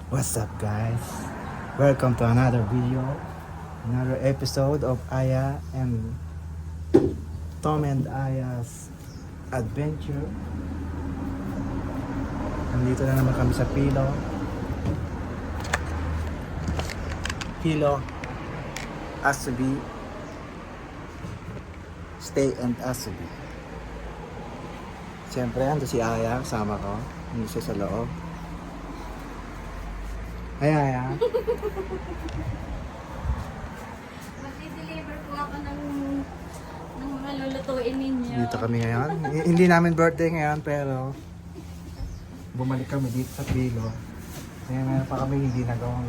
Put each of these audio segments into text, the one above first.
What's up guys? Welcome to another video, another episode of Aya and Tom and Aya's adventure. Nandito na naman kami sa Pilo Asubi Stay and Asubi. Siyempre ando si Aya, kasama ko. Hindi siya sa loob. Aya. Mag-deliver po ako ng mga lulutuin ninyo. Dito kami ngayon. Hindi namin birthday ngayon pero bumalik kami dito sa Pilo. Kaya meron pa kami hindi nagawang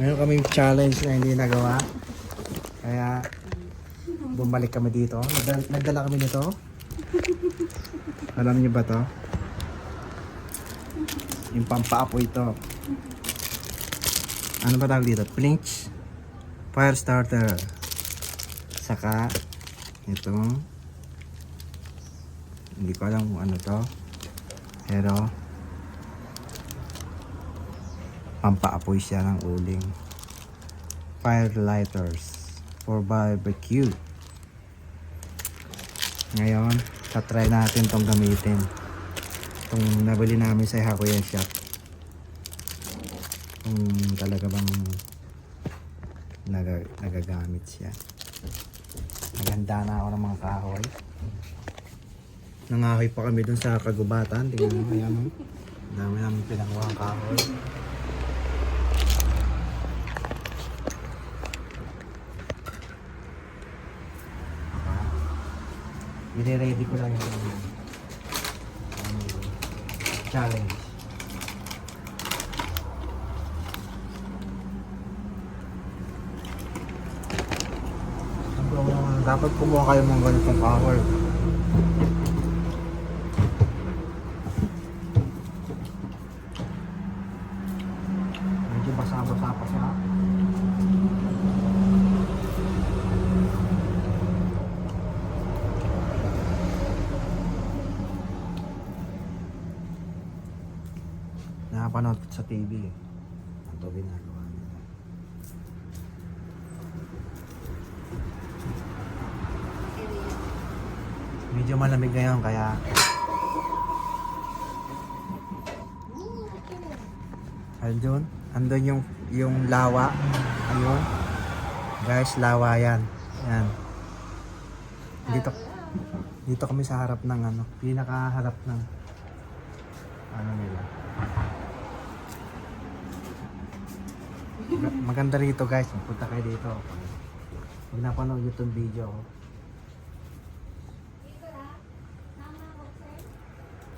meron kaming challenge na hindi nagawa. Kaya bumalik kami dito. Nagdala kami nito. Alam niyo ba to? Yung pampaapoy ito. Ano ba tawag dito? Flinch fire starter. Saka ito. Hindi ko alam kung ano to. Pero pampaapoy siya ng uling. Fire lighters for barbecue. Ngayon, tatry natin tong gamitin. Itong nabili namin sa Hakuya Shop. Kung talaga bang nagagamit siya. Naganda na ako ng mga kahoy. Nangahoy pa kami dun sa kagubatan. Tingnan mo yan. Dami namin pinanguha ang kahoy. Ire-ready ko lang yung challenge. Dapat kumuha kayo mga ganitong kahoy. Medyo basa-basa pa siya. Nakapanood ko sa TV eh. Ito ginagawa nila. Medyo malamig ngayon kaya andun yung lawa. Ayun. Guys, lawa yan. Yan. Dito kami sa harap ng pinakaharap ng nila. Maganda rito guys, punta kayo dito. Pag napanood nyo itong video ko.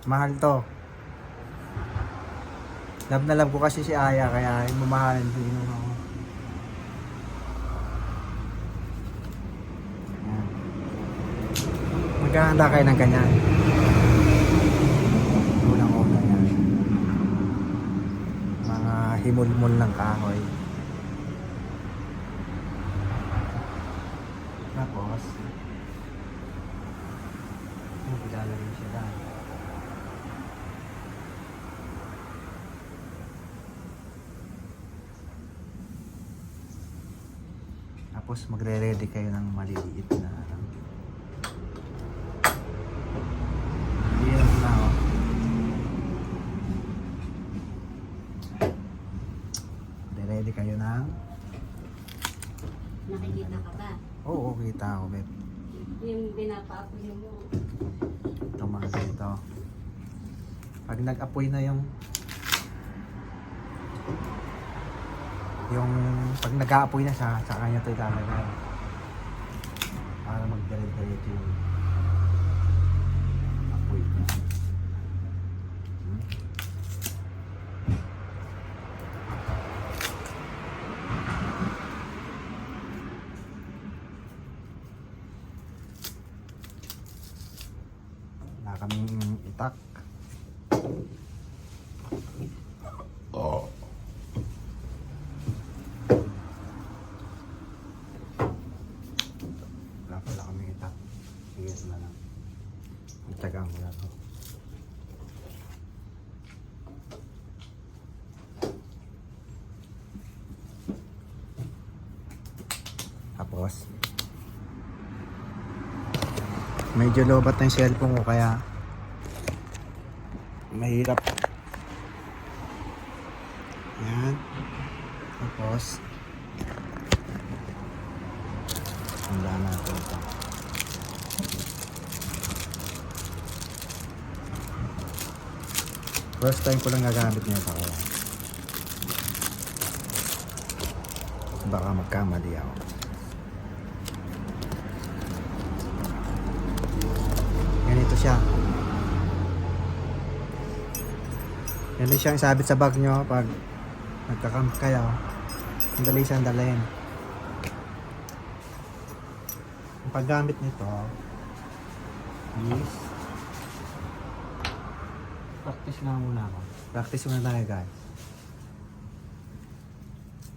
Mahal to. Love na love ko kasi si Aya, kaya mamahalin ko yun ako. Maghahanda kayo ng ganyan. Unang-una yan. Mga himul-mul ng kahoy. Tapos ilalagay siya dahil. Tapos magre-ready kayo ng maliliit na ayan na o. Ready kayo ng Nakikita ka ba? oo, kita ako bet. Yung pinapaapoy mo. Ito mga ganito. Pag nag-apoy na yung pag nag-aapoy na siya, sa kanya ito ilalagay para mag-diretso yung apoy niya. Wala kaming itak. Medyo lobat na yung cellphone ko kaya mahirap. Yan. Tapos handa natin ito. First time ko lang gagamit nito kaya baka magkamali ako. Ganito siya. Ganito siyang isabit sa bag nyo pag nagkakamp kayo. Ang dali siyang dalhin. Ang paggamit nito is practice nga muna ako. Practice muna tayo guys.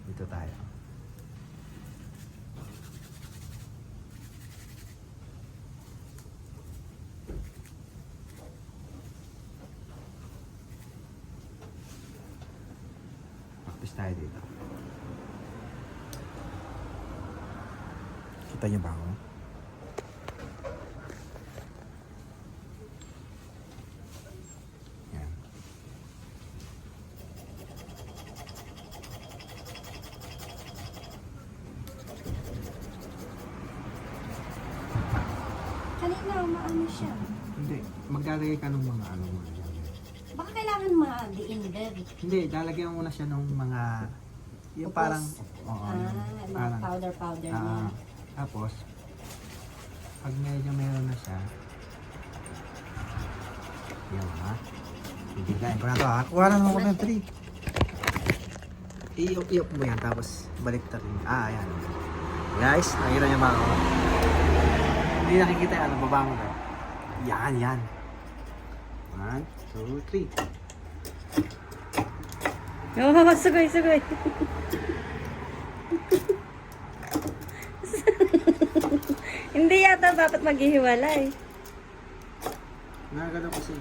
Dito tayo. Practice tayo dito. Kita niyo ba ako? Yan. Kanina, maano siya. Hindi, maglalagay ka ng mga ano muna dyan. Baka kailangan ma-de-inver. Hindi, lalagyan mo muna siya ng mga yung Upos. parang oo, Mga parang powder niya. tapos pag medyo meron na siya yan ha, bibiglayin ko na to ha, kuha na naman ko ng 3. Iop mo yan tapos balik rin. Ayan guys, nakikita niyo ba ako? Hindi nakikita yung ano, baba mo ba? Yan 1, 2, 3. Oo, sugay. Hindi yata dapat maghihiwalay. Nakagalaw kasi.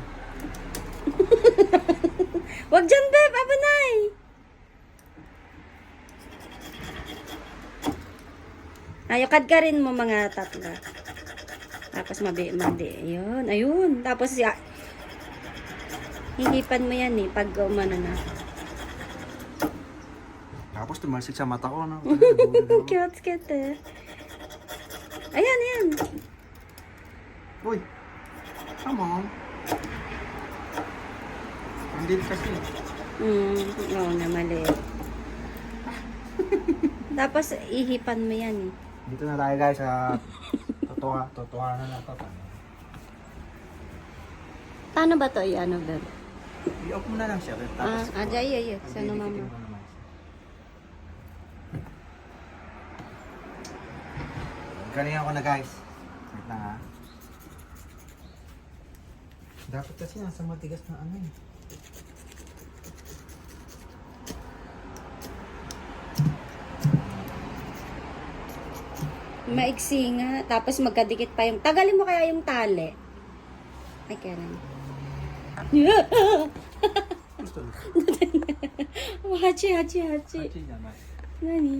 Wag dyan, Beb! Abanay! Ayokad ka rin mo mga tatlo. Tapos ayun. Tapos hihipan mo yan pag umano na. Tapos tumalsik sa mata ko. No? Cute. Ayan. Uy! Come on! Hindi kasi. Oo na, mali. Tapos ihipan mo yan Dito na tayo guys sa totoo na to. Paano ba to i-ano, Beb? I-off mo na lang siya. Tapos, Ay. Sana mama. didikitin mo naman siya. Galingan ko na guys. Wait lang ha. Dapat kasi nasa matigas na ano eh. Maiksi nga. Tapos magkadikit pa yung... Tagalin mo kaya yung tali. Ay, kailan. Hachi. Nani?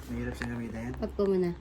Mahirap siya gamitin. Wag ko muna.